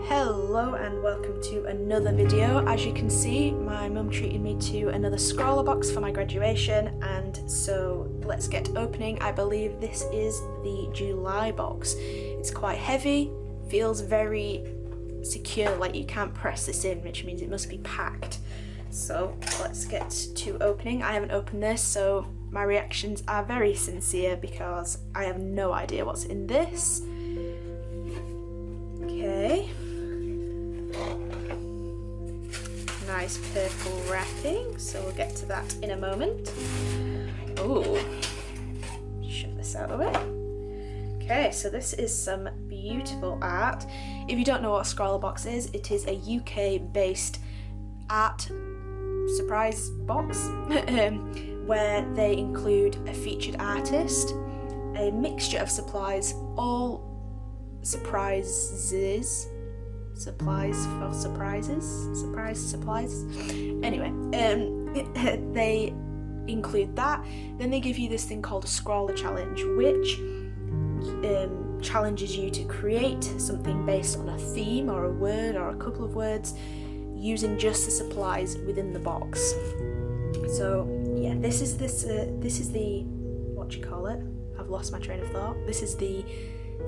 Hello and welcome to another video. As you can see, my mum treated me to another ScrawlrBox for my graduation, and so let's get opening. I believe this is the July box. It's quite heavy, feels very secure, like you can't press this in, which means it must be packed. So let's get to opening. I haven't opened this, so my reactions are very sincere because I have no idea what's in this. Okay. Nice purple wrapping, so we'll get to that in a moment. Ooh, shove this out of the way. Okay, so this is some beautiful art. If you don't know what ScrawlrBox is, it is a UK-based art surprise box where they include a featured artist, a mixture of supplies, all surprises. Supplies for surprises? Surprise supplies? Anyway, they include that. Then they give you this thing called a Scrawler Challenge, which challenges you to create something based on a theme or a word or a couple of words using just the supplies within the box. So yeah, this is the, what do you call it? I've lost my train of thought. This is the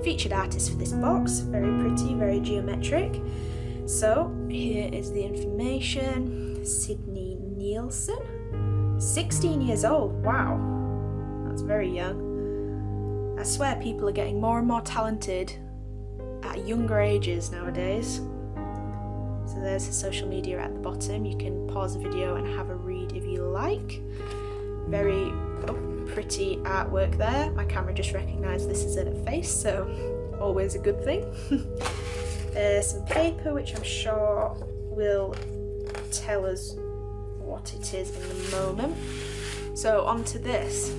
featured artist for this box. Very pretty, very geometric. So here is the information. Sydney Nielsen, 16 years old. Wow, that's very young. I swear people are getting more and more talented at younger ages nowadays. So there's the social media at the bottom. You can pause the video and have a read if you like. Very pretty artwork there. My camera just recognised this is in a face, so always a good thing. Some paper, which I'm sure will tell us what it is in the moment. So onto this.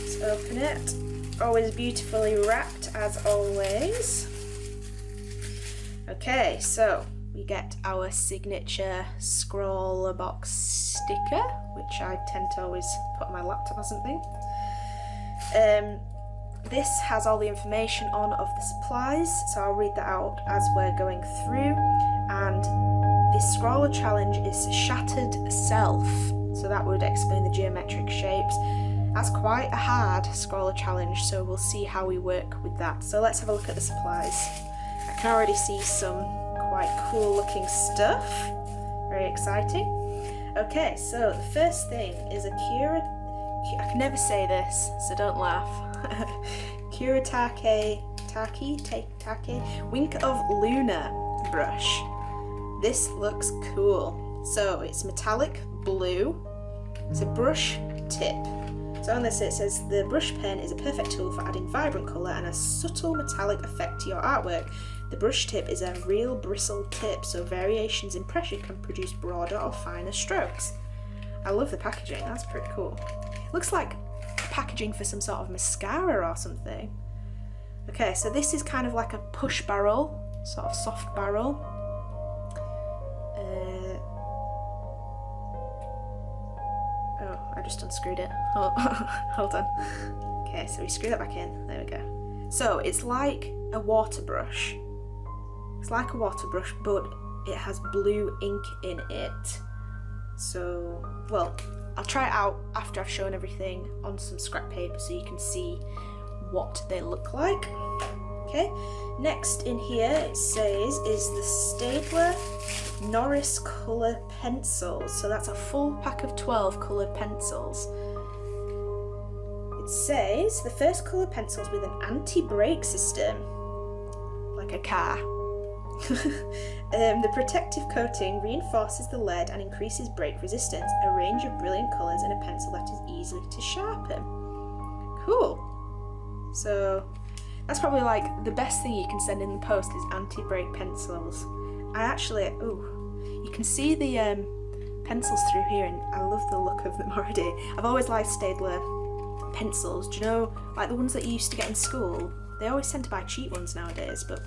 Let's open it. Always beautifully wrapped as always. Okay, so we get our signature ScrawlrBox sticker, which I tend to always put on my laptop or something. This has all the information on of the supplies, so I'll read that out as we're going through. And this Scrawler Challenge is Shattered Self, so that would explain the geometric shapes. That's quite a hard Scrawler Challenge, so we'll see how we work with that. So let's have a look at the supplies. I can already see some quite cool looking stuff. Very exciting. Okay, so the first thing is a I can never say this, so don't laugh. Kuretake Wink of Luna brush. This looks cool. So it's metallic blue. It's a brush tip. So on this it says the brush pen is a perfect tool for adding vibrant colour and a subtle metallic effect to your artwork. The brush tip is a real bristle tip, so variations in pressure can produce broader or finer strokes. I love the packaging, that's pretty cool. It looks like packaging for some sort of mascara or something. Okay, so this is kind of like a push barrel, sort of soft barrel. Oh, I just unscrewed it. Oh, hold on. Okay, so we screw that back in. There we go. So it's like a water brush. It's like a water brush, but it has blue ink in it. So, well, I'll try it out after I've shown everything on some scrap paper so you can see what they look like. Okay, next in here it says is the Staedtler Noris colour pencils. So that's a full pack of 12 coloured pencils. It says the first colour pencils with an anti-brake system, like a car. The protective coating reinforces the lead and increases brake resistance. A range of brilliant colours in a pencil that is easy to sharpen. Cool. So that's probably like the best thing you can send in the post is anti-brake pencils. I actually, you can see the pencils through here and I love the look of them already. I've always liked Staedtler pencils. Do you know, like the ones that you used to get in school? They always tend to buy cheap ones nowadays, but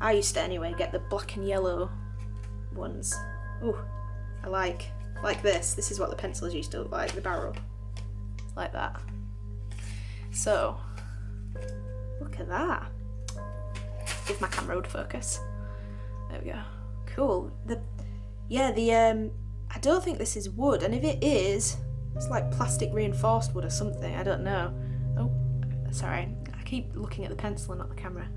I used to anyway, get the black and yellow ones. Ooh, I like this. This is what the pencils used to look like, the barrel. Like that. So, look at that. if my camera would focus. There we go. Cool. I don't think this is wood, and if it is, it's like plastic reinforced wood or something, I don't know. Oh, sorry, I keep looking at the pencil and not the camera.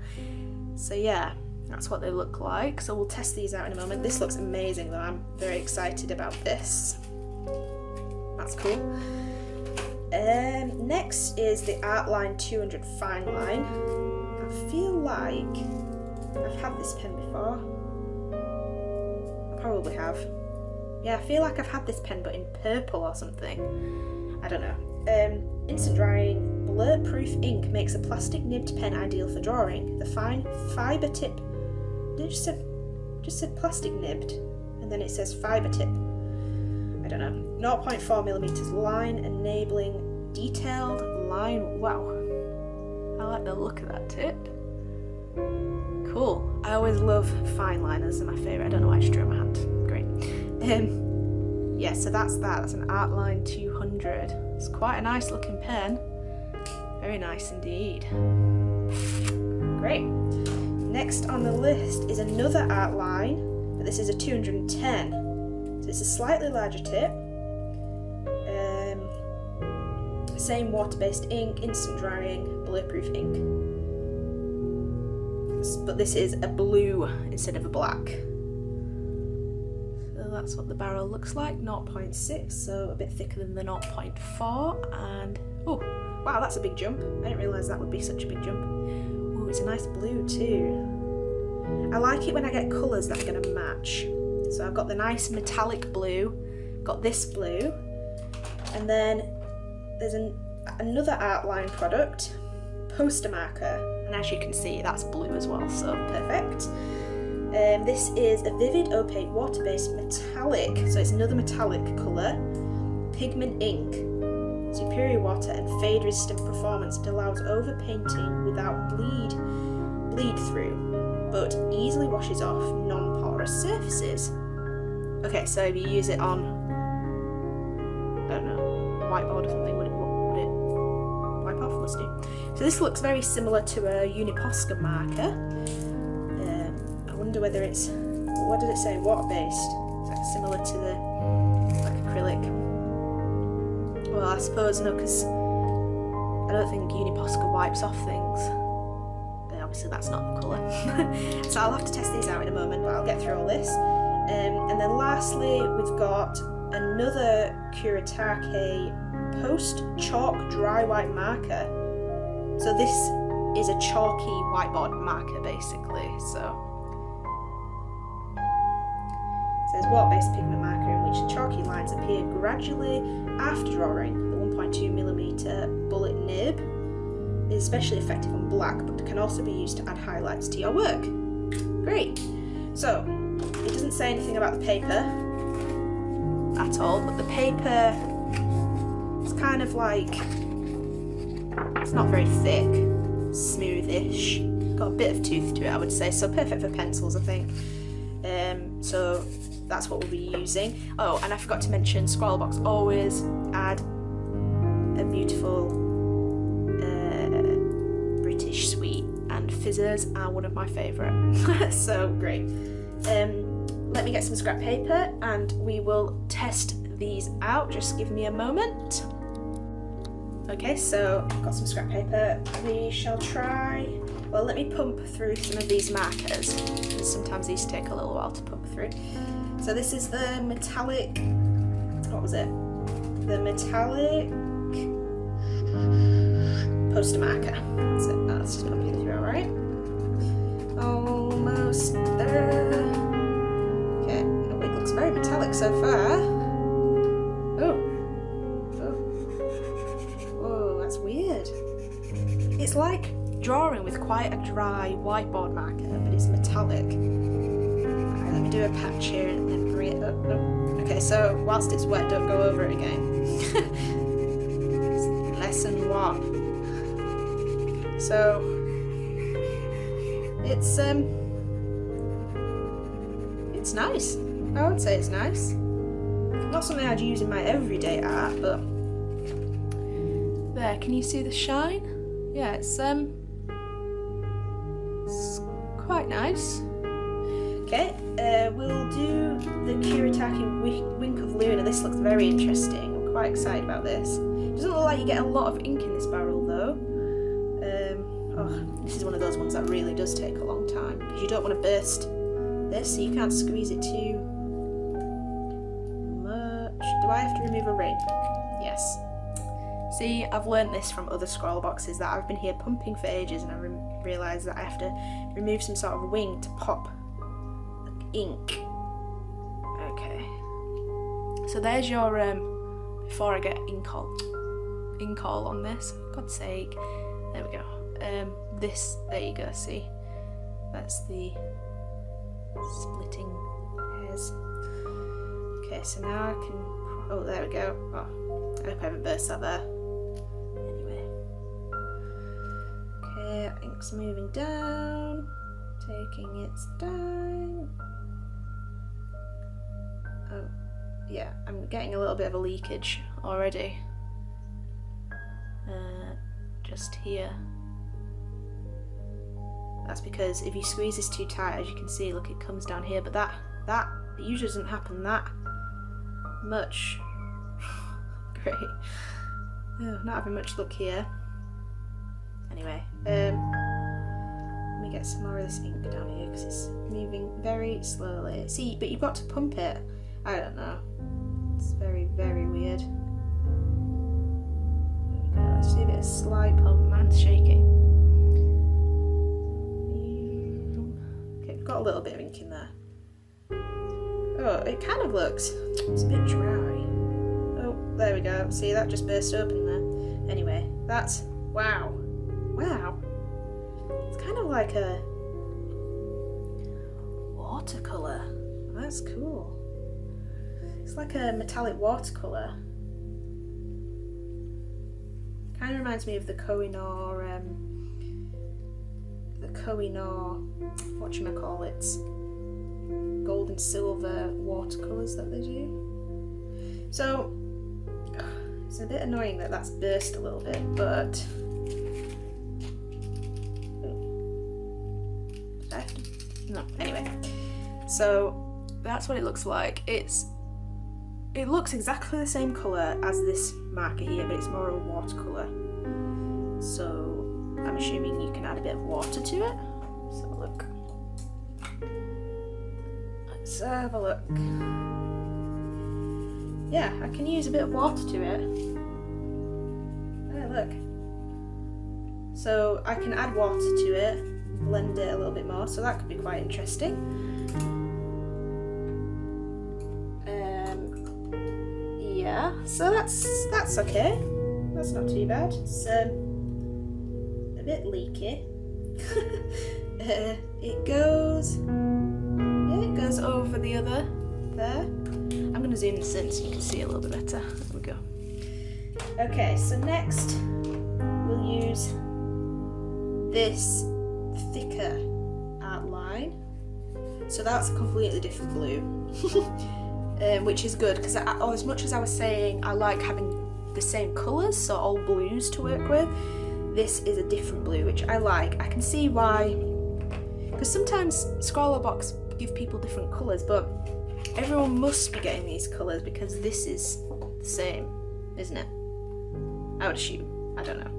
So yeah, that's what they look like. So we'll test these out in a moment. This looks amazing though, I'm very excited about this. That's cool. Next is the Artline 200 Fine Line. I feel like I've had this pen before. I probably have. Yeah, I feel like I've had this pen but in purple or something. I don't know. Instant drying, blur-proof ink makes a plastic nibbed pen ideal for drawing. The fine fibre tip, it just said plastic nibbed, and then it says fibre tip. I don't know. 0.4mm line, enabling detailed line. Wow, I like the look of that tip. Cool. I always love fine liners, they're my favourite. I don't know why I just drew my hand. Great. Yeah, so that's that. That's an Artline 200. It's quite a nice looking pen. Very nice indeed. Great. Next on the list is another Artline, but this is a 210. So it's a slightly larger tip. Same water-based ink, instant drying, blur-proof ink. But this is a blue instead of a black. So that's what the barrel looks like, 0.6, so a bit thicker than the 0.4. And oh, wow, that's a big jump. I didn't realise that would be such a big jump. Oh, it's a nice blue too. I like it when I get colours that are going to match. So I've got the nice metallic blue, got this blue, and then there's another Artline product, poster marker, and as you can see that's blue as well, so perfect. This is a vivid opaque water-based metallic, so it's another metallic colour, pigment ink, superior water and fade resistant performance. It allows overpainting without bleed through, but easily washes off non-porous surfaces. Okay, so if you use it on, I don't know, a whiteboard or something, would it wipe off? Must do. So this looks very similar to a Uniposca marker. I wonder whether it's, what did it say, water-based? Is that similar to the, like, acrylic? Well, I suppose no, because I don't think Uniposca wipes off things. Obviously that's not the colour. So I'll have to test these out in a moment, but I'll get through all this. And then lastly, we've got another Kuretake Post Chalk Dry White Marker. So this is a chalky whiteboard marker basically. So it says water-based pigment marker in which chalky lines appear gradually after drawing. The 1.2mm bullet nib is especially effective on black, but can also be used to add highlights to your work. Great. So it doesn't say anything about the paper at all, but the paper is kind of like, it's not very thick, smoothish, got a bit of tooth to it I would say, so perfect for pencils I think. So that's what we'll be using. Oh, and I forgot to mention, ScrawlrBox always add a beautiful British sweet, and fizzers are one of my favourite. So great. Let me get some scrap paper and we will test these out. Just give me a moment. Okay, so I've got some scrap paper. We shall try, well, let me pump through some of these markers, because sometimes these take a little while to pump through. So this is the metallic, what was it? The metallic poster marker. That's it. That's just pumping through, alright? Almost there. Okay, oh, it looks very metallic so far. Oh. Whoa, that's weird. It's like drawing with quite a dry whiteboard marker, but it's metallic. Alright, let me do a patch here and then bring it up. Oh. Okay, so whilst it's wet, don't go over it again. Lesson 1. So it's nice. I would say it's nice. Not something I'd use in my everyday art, but there, can you see the shine? Yeah, it's quite quite nice. Okay, we'll do the Kuretake Wink of Luna. This looks very interesting. I'm quite excited about this. It doesn't look like you get a lot of ink in this barrel though. Oh, this is one of those ones that really does take a long time because you don't want to burst this, so you can't squeeze it too much. Do I have to remove a ring? Yes. See, I've learnt this from other ScrawlrBoxes that I've been here pumping for ages, and I realised that I have to remove some sort of wing to pop ink. Okay. So there's your before I get ink all on this. For God's sake. There we go. This, there you go, see? That's the splitting hairs. Okay, so now I can, oh, there we go. Oh, I hope I haven't burst that there. Anyway. Okay, ink's moving down, taking its time. Oh, yeah, I'm getting a little bit of a leakage already. Just here. That's because if you squeeze this too tight, as you can see, look, it comes down here, but that it usually doesn't happen that much. Great. Oh, not having much luck here. Anyway, let me get some more of this ink down here because it's moving very slowly. See, but you've got to pump it. I don't know. It's very, very weird. There we go. Let's do a bit of slight pump. Mine's shaking. Got a little bit of ink in there. Oh, it kind of looks, it's a bit dry. Oh, there we go. See, that just burst open there. Anyway, that's, wow. Wow. It's kind of like a watercolour. That's cool. It's like a metallic watercolour. Kind of reminds me of the Kohinoor, whatchamacallits, gold and silver watercolours that they do. So it's a bit annoying that that's burst a little bit, but did I have to? No, anyway. So that's what it looks like. It looks exactly the same colour as this marker here, but it's more of a watercolour. So I'm assuming you can add a bit of water to it. So look. Let's have a look. Yeah, I can use a bit of water to it. There, look. So I can add water to it, blend it a little bit more, so that could be quite interesting. Yeah, so that's okay. That's not too bad. It's a bit leaky. It goes over the other there. I'm going to zoom this in so you can see a little bit better. There we go. Okay, so next we'll use this thicker Artline. So that's a completely different blue, which is good because as much as I was saying I like having the same colours, so all blues to work with, this is a different blue, which I like. I can see why, because sometimes ScrawlrBox give people different colours, but everyone must be getting these colours because this is the same, isn't it? I would assume. I don't know.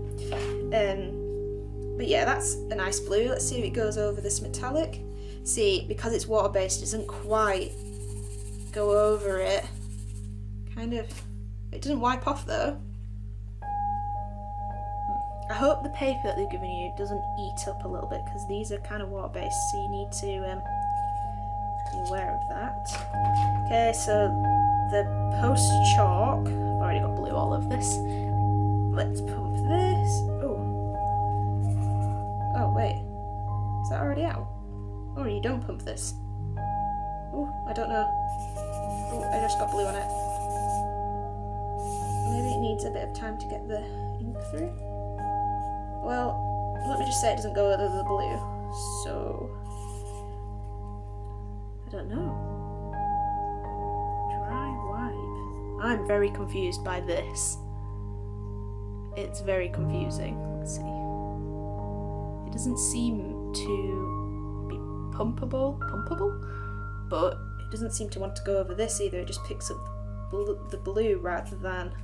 But yeah, that's a nice blue. Let's see if it goes over this metallic. See, because it's water-based, it doesn't quite go over it. Kind of. It doesn't wipe off though. I hope the paper that they've given you doesn't eat up a little bit because these are kind of water-based, so you need to be aware of that. Okay, so the post chalk, I've already got blue all over this. Let's pump this. Oh wait, is that already out? Oh, you don't pump this. Oh, I don't know. Oh, I just got blue on it. Maybe it needs a bit of time to get the ink through. Well, let me just say it doesn't go over the blue, so I don't know. Dry wipe. I'm very confused by this. It's very confusing. Let's see. It doesn't seem to be pumpable, but it doesn't seem to want to go over this either. It just picks up the blue rather than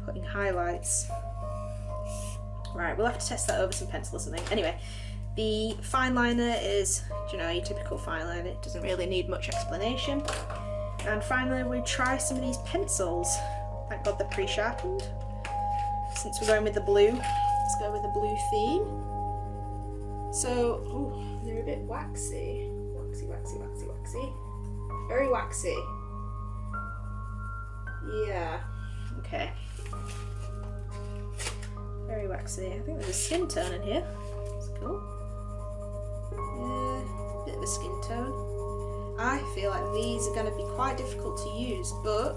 putting highlights. Right, we'll have to test that over some pencil or something. Anyway, the fine liner is, you know, your typical fine liner. It doesn't really need much explanation. And finally, we try some of these pencils. Thank God they're pre-sharpened. Since we're going with the blue, let's go with the blue theme. So, ooh, they're a bit waxy. Waxy. Very waxy. Yeah, okay. Very waxy. I think there's a skin tone in here. That's cool. Yeah, bit of a skin tone. I feel like these are going to be quite difficult to use, but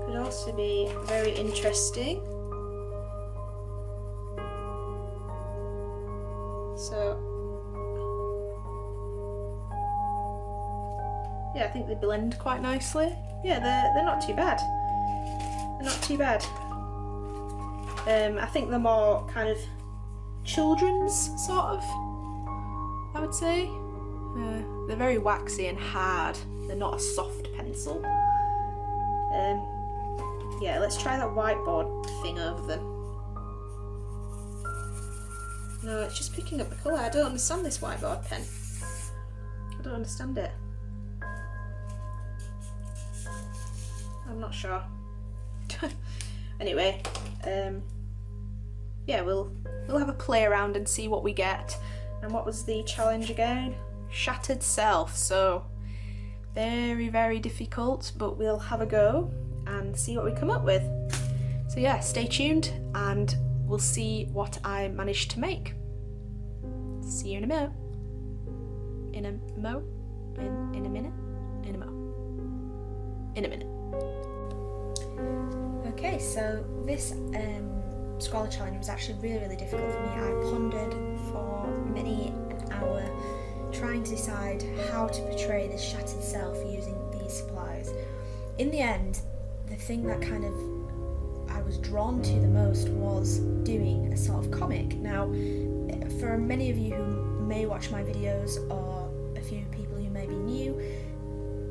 could also be very interesting. So, yeah, I think they blend quite nicely. Yeah, they're not too bad. They're not too bad. I think they're more kind of children's sort of, I would say. They're very waxy and hard. They're not a soft pencil. Yeah, let's try that whiteboard thing over them. No, it's just picking up the colour. I don't understand this whiteboard pen. I don't understand it. I'm not sure. Anyway, yeah, we'll have a play around and see what we get. And what was the challenge again? Shattered self. So very, very difficult, but we'll have a go and see what we come up with. So yeah, stay tuned and we'll see what I managed to make. See you in a minute. In a minute. Okay, so this Scrawler challenge was actually really, really difficult for me. I pondered for many an hour trying to decide how to portray this shattered self using these supplies. In the end, the thing that kind of I was drawn to the most was doing a sort of comic. Now, for many of you who may watch my videos or a few people who may be new,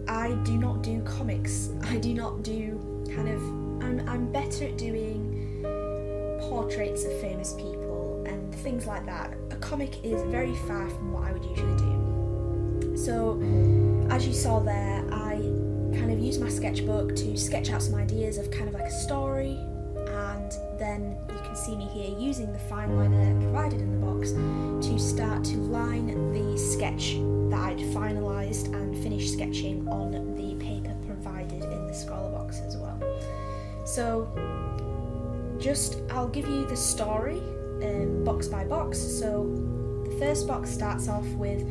I do not do comics. I do not do kind of, I'm better at doing portraits of famous people and things like that. A comic is very far from what I would usually do. So, as you saw there, I kind of used my sketchbook to sketch out some ideas of kind of like a story, and then you can see me here using the fine liner provided in the box to start to line the sketch that I'd finalised and finished sketching on the paper provided in the ScrawlrBox as well. So I'll give you the story box by box. So the first box starts off with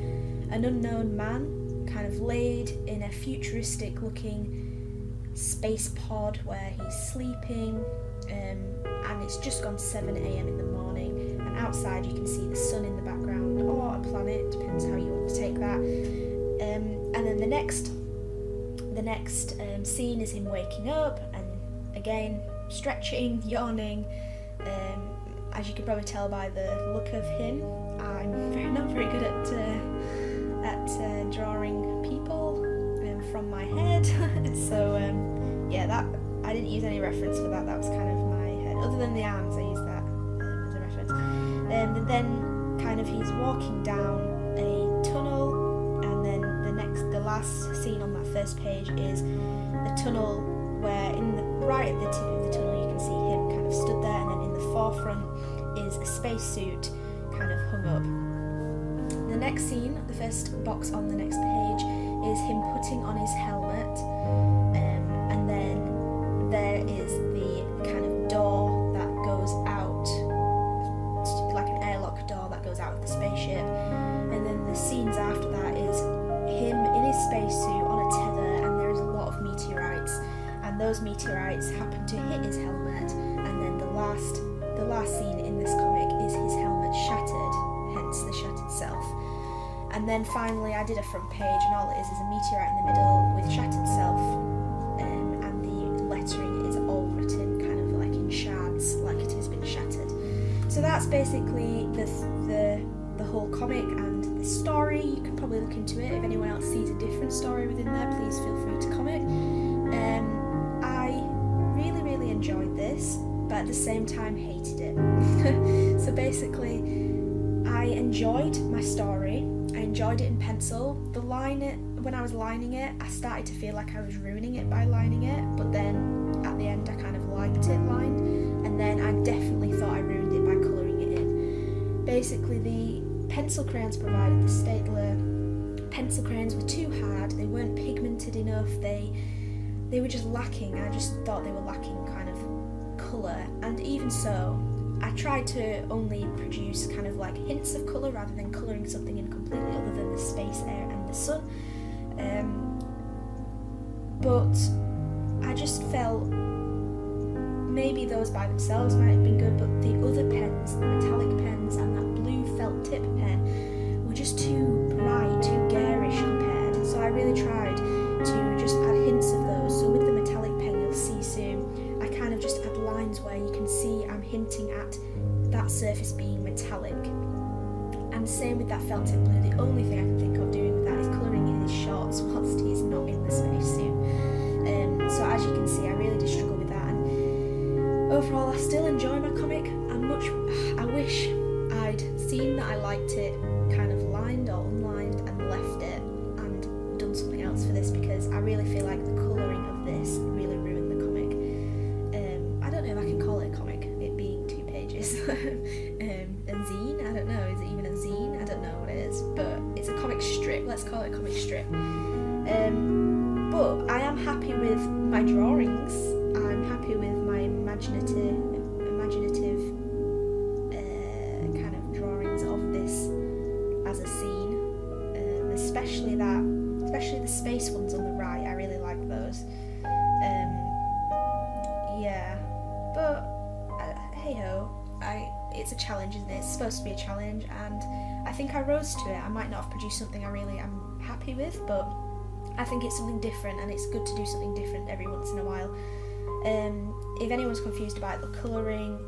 an unknown man kind of laid in a futuristic looking space pod where he's sleeping, and it's just gone 7 AM in the morning, and outside you can see the sun in the background, or a planet, depends how you want to take that. And then the next scene is him waking up and again stretching, yawning. As you can probably tell by the look of him, I'm not very good at drawing people from my head. So yeah, that I didn't use any reference for that. That was kind of my head. Other than the arms, I used that as a reference. And then kind of he's walking down a tunnel, and then the last scene on that first page is the tunnel where right at the tip of the tunnel you can see him kind of stood there, and then in the forefront is a spacesuit kind of hung up. The next scene, the first box on the next page, is him putting on his helmet, and then there is the kind of door that goes out, like an airlock door that goes out of the spaceship, and then the scenes after that is him in his spacesuit on a tether, and there is a lot of meteorites, and those meteorites happen to hit his helmet, and then the last scene in this comic is his helmet shattered, hence the shattered self. And then finally I did a front page, and all it is a meteorite in the middle with shattered self, and the lettering is all written kind of like in shards, like it has been shattered. So that's basically the whole comic and the story. You can probably look into it. If anyone else sees a different story within there, please feel free to comment. I really enjoyed this, but at the same time hated it. So basically, I enjoyed my story. I enjoyed it in pencil. When I was lining it, I started to feel like I was ruining it by lining it, but then at the end I kind of liked it lined, and then I definitely thought I ruined it by colouring it in. Basically, the pencil crayons provided, the Staedtler pencil crayons, were too hard. They weren't pigmented enough. They were just lacking. I just thought they were lacking kind of colour, and even so, I tried to only produce kind of like hints of colour rather than colouring something in completely other than the space, air and the sun. But I just felt maybe those by themselves might have been good, but the other pens, the metallic pens and that blue felt tip pen, were just too bright, too garish compared. So I really tried to just add hints of those. So with the metallic pen, you'll see soon, I kind of just add lines where you can see I'm hinting at that surface being metallic. And same with that felt tip blue. The only thing I can think of doing with that is colouring in his shorts whilst he's not in the spacesuit. So as you can see, I really did struggle with that. And overall, I still enjoy my comic. I wish I'd seen that I liked it kind of lined or unlined and left it and done something else for this, because I really feel like the colouring of this really ruined the comic. I don't know if I can call it a comic, it being 2 pages. A zine? I don't know, is it even a zine? I don't know what it is, but it's a comic strip, let's call it a comic strip. But I am happy with my drawings. I'm happy with my imaginative kind of drawings of this as a scene, especially the space ones on the right. I really like those. Yeah, but hey ho, it's a challenge, isn't it? It's supposed to be a challenge, and I think I rose to it. I might not have produced something I really am happy with, but I think it's something different, and it's good to do something different every once in a while. If anyone's confused about the colouring,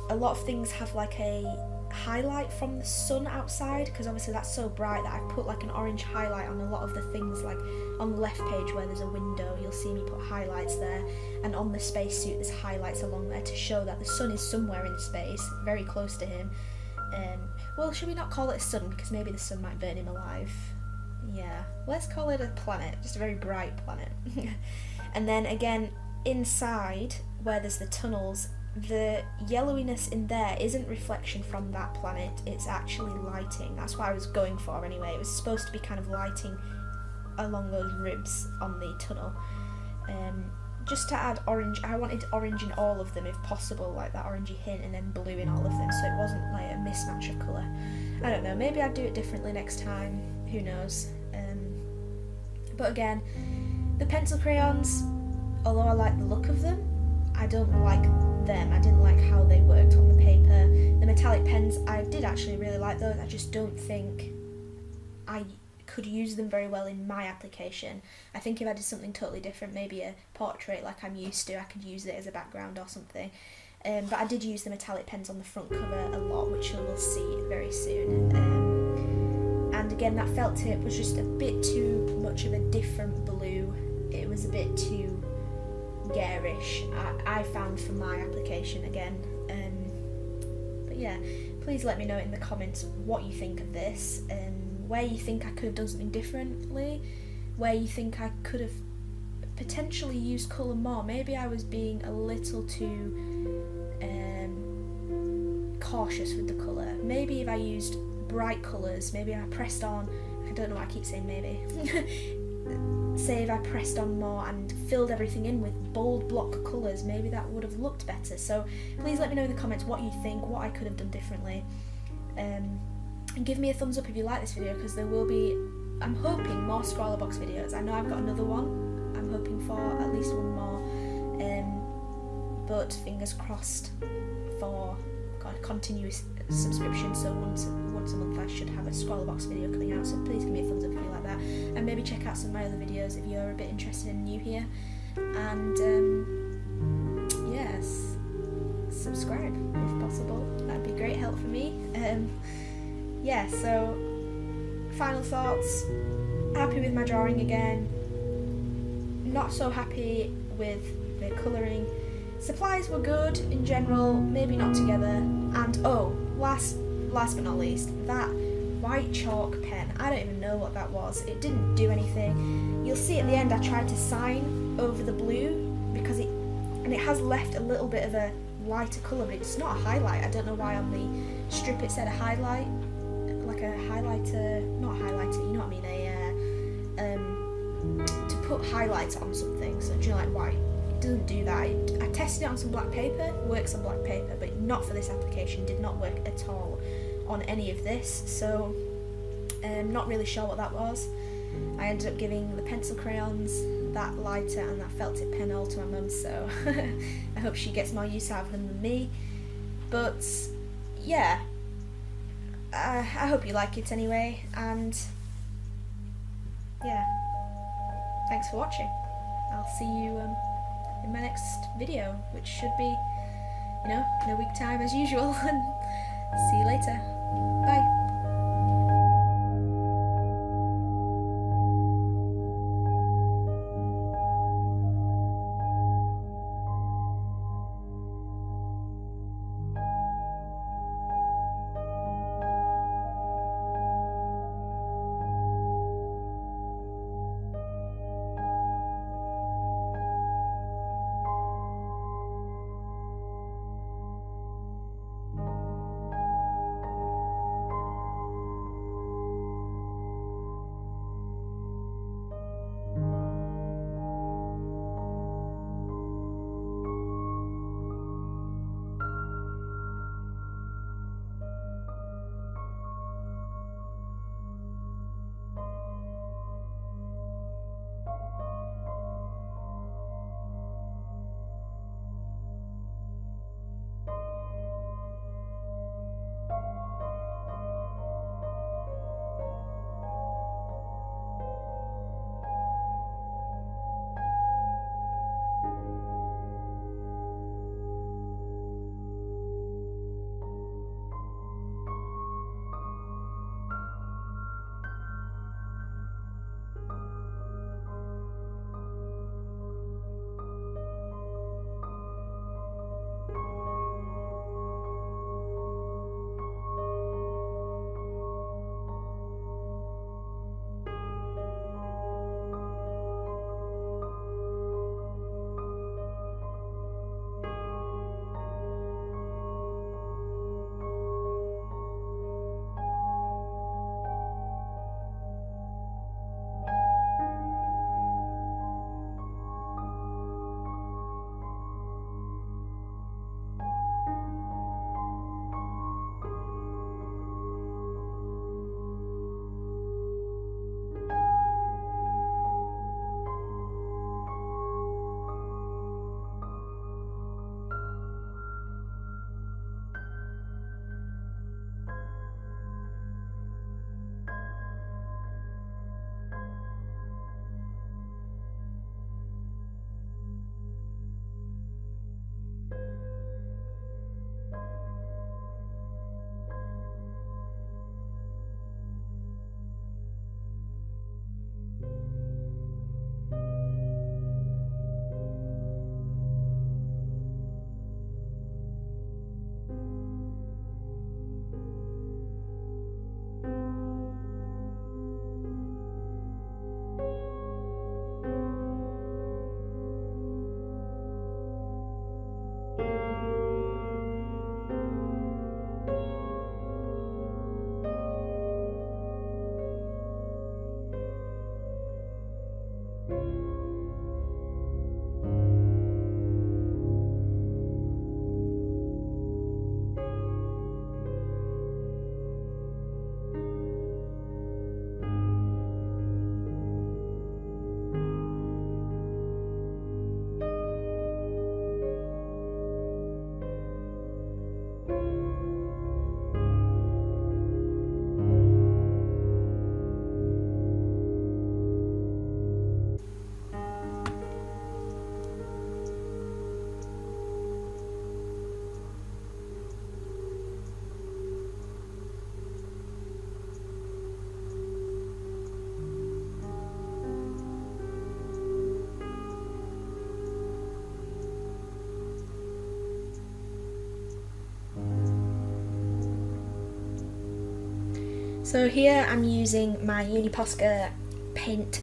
a lot of things have like a highlight from the sun outside, because obviously that's so bright that I've put like an orange highlight on a lot of the things. Like on the left page where there's a window, you'll see me put highlights there, and on the spacesuit there's highlights along there to show that the sun is somewhere in space, very close to him. Well, should we not call it a sun, because maybe the sun might burn him alive? Yeah, let's call it a planet, just a very bright planet. And then again, inside where there's the tunnels, the yellowiness in there isn't reflection from that planet, it's actually lighting. That's what I was going for anyway. It was supposed to be kind of lighting along those ribs on the tunnel. Just to add orange, I wanted orange in all of them if possible, like that orangey hint, and then blue in all of them, so it wasn't like a mismatch of colour. I don't know, maybe I'd do it differently next time, who knows. But again, the pencil crayons, although I like the look of them, I don't like them. I didn't like how they worked on the paper. The metallic pens, I did actually really like those. I just don't think I could use them very well in my application. I think if I did something totally different, maybe a portrait like I'm used to, I could use it as a background or something. But I did use the metallic pens on the front cover a lot, which you will see very soon. And again, that felt tip was just a bit too much of a different blue. It was a bit too garish, I found, for my application again. But yeah, please let me know in the comments what you think of this, where you think I could have done something differently, where you think I could have potentially used colour more. Maybe I was being a little too cautious with the colour. Maybe if I used bright colours, maybe I pressed on, I don't know why I keep saying maybe, say if I pressed on more and filled everything in with bold block colours, maybe that would have looked better. So please let me know in the comments what you think, what I could have done differently, and give me a thumbs up if you like this video, because there will be, I'm hoping, more ScrawlrBox videos. I know I've got another one, I'm hoping for at least one more, but fingers crossed for continuous subscription, so once a month I should have a ScrawlrBox video coming out, so please give me a thumbs up if you like that, and maybe check out some of my other videos if you're a bit interested and new here, and yes, subscribe if possible. possible. That'd be great help for me. Yeah, so final thoughts. Happy with my drawing again. Not so happy with the colouring. Supplies were good in general, maybe not together. And oh, last but not least, that white chalk pen. I don't even know what that was. It didn't do anything. You'll see at the end I tried to sign over the blue because it has left a little bit of a lighter colour, but it's not a highlight. I don't know why on the strip it said a highlight, like a highlighter, not a highlighter, you know what I mean, to put highlights on something, so do you know, like white. It doesn't do that. I tested it on some black paper, works on black paper, but not for this application, did not work at all on any of this, so not really sure what that was. I ended up giving the pencil crayons, that lighter and that felt tip pen all to my mum, so I hope she gets more use out of them than me. But yeah, I hope you like it anyway, and yeah, thanks for watching. I'll see you in my next video, which should be, you know, in a week's time as usual, and see you later. Bye. So here I'm using my Uni Posca paint